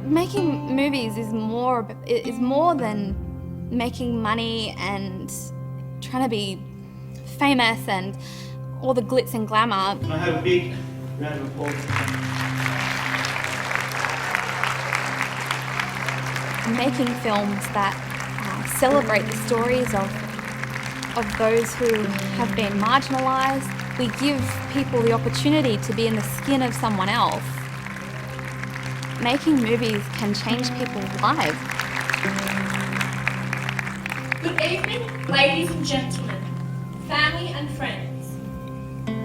Making movies is more than making money and trying to be famous and all the glitz and glamour. Can I have a big round of applause? Making films that celebrate the stories of those who have been marginalised. We give people the opportunity to be in the skin of someone else. Making movies can change people's lives. Good evening, ladies and gentlemen, family and friends.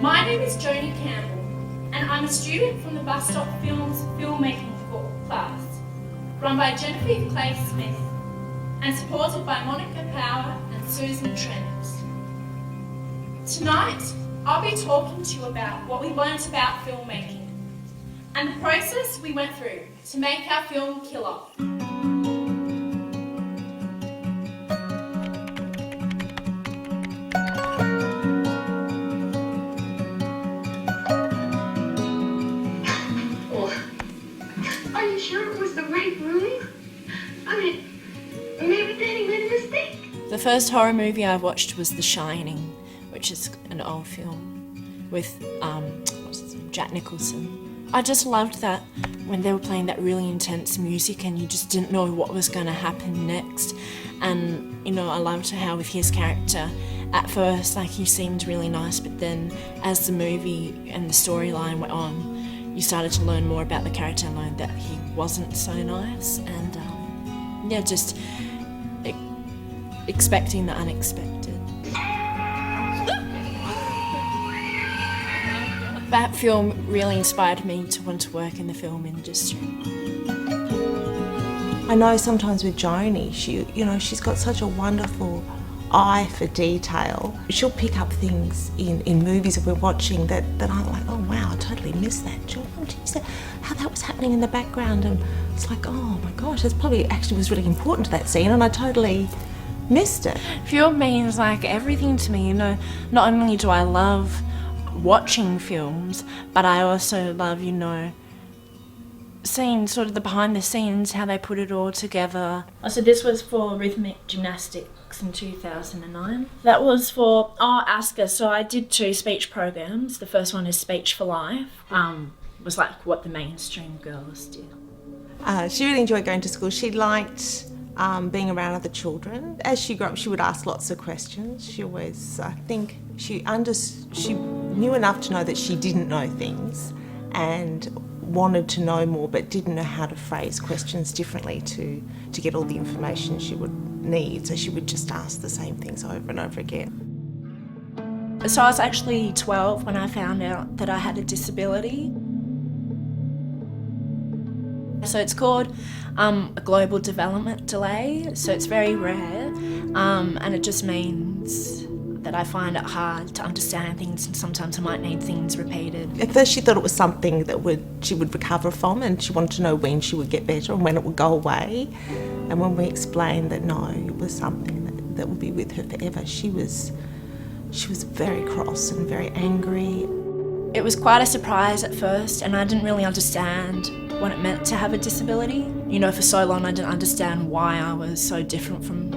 My name is Joni Campbell, and I'm a student from the Bus Stop Films filmmaking class, run by Genevieve Clay Smith, and supported by Monica Power and Susan Trent. Tonight, I'll be talking to you about what we learnt about filmmaking and the process we went through to make our film Killer. Are you sure it was the right room? I mean, maybe Danny made a mistake. The first horror movie I watched was The Shining, which is an old film with Jack Nicholson. I just loved that when they were playing that really intense music and you just didn't know what was going to happen next. And, you know, I loved how with his character, at first, like, he seemed really nice, but then as the movie and the storyline went on, you started to learn more about the character and learned that he wasn't so nice. And, just expecting the unexpected. That film really inspired me to want to work in the film industry. I know sometimes with Joni, she's got such a wonderful eye for detail. She'll pick up things in movies that we're watching that I'm like, oh wow, I totally missed that. She'll say how that was happening in the background, and it's like, oh my gosh, that's probably actually was really important to that scene, and I totally missed it. Film means like everything to me, you know. Not only do I love watching films, but I also love, you know, seeing sort of the behind the scenes, how they put it all together. So this was for rhythmic gymnastics in 2009. That was for ASCA, so I did 2 speech programs. The first one is Speech for Life, was like what the mainstream girls did. She really enjoyed going to school. She liked being around other children. As she grew up, she would ask lots of questions. She always, I think, she knew enough to know that she didn't know things and wanted to know more, but didn't know how to phrase questions differently to get all the information she would need. So she would just ask the same things over and over again. So I was actually 12 when I found out that I had a disability. So it's called a global development delay, so it's very rare, and it just means that I find it hard to understand things, and sometimes I might need things repeated. At first she thought it was something that she would recover from, and she wanted to know when she would get better and when it would go away. And when we explained that no, it was something that would be with her forever, she was very cross and very angry. It was quite a surprise at first, and I didn't really understand what it meant to have a disability. You know, for so long I didn't understand why I was so different from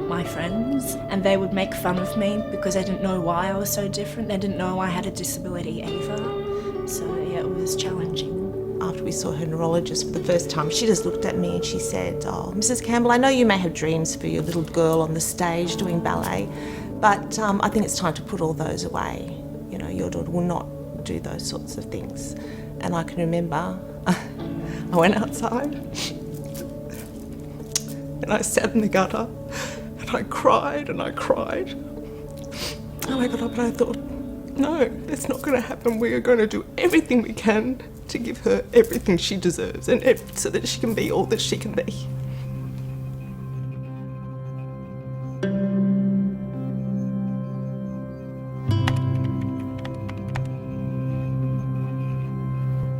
my friends, and they would make fun of me because they didn't know why I was so different. They didn't know I had a disability either. So yeah, it was challenging. After we saw her neurologist for the first time, she just looked at me and she said, "Oh, Mrs. Campbell, I know you may have dreams for your little girl on the stage doing ballet, but I think it's time to put all those away. You know, your daughter will not do those sorts of things." And I can remember I went outside and I sat in the gutter and I cried and I cried. And I got up and I thought, no, that's not going to happen. We are going to do everything we can to give her everything she deserves and so that she can be all that she can be.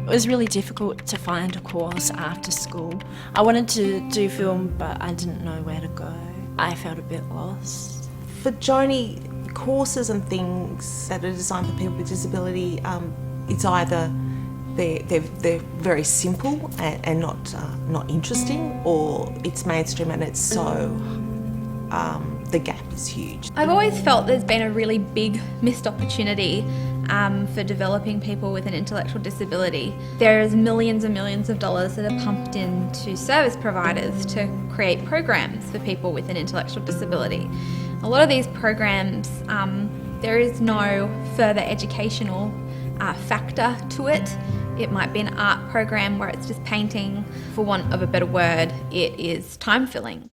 It was really difficult to find a course after school. I wanted to do film, but I didn't know where to go. I felt a bit lost. For Joni, courses and things that are designed for people with disability, it's either they're very simple and not interesting, or it's mainstream and it's so the gap is huge. I've always felt there's been a really big missed opportunity for developing people with an intellectual disability. There's millions and millions of dollars that are pumped into service providers to create programs for people with an intellectual disability. A lot of these programs, there is no further educational factor to it. It might be an art program where it's just painting. For want of a better word, it is time filling.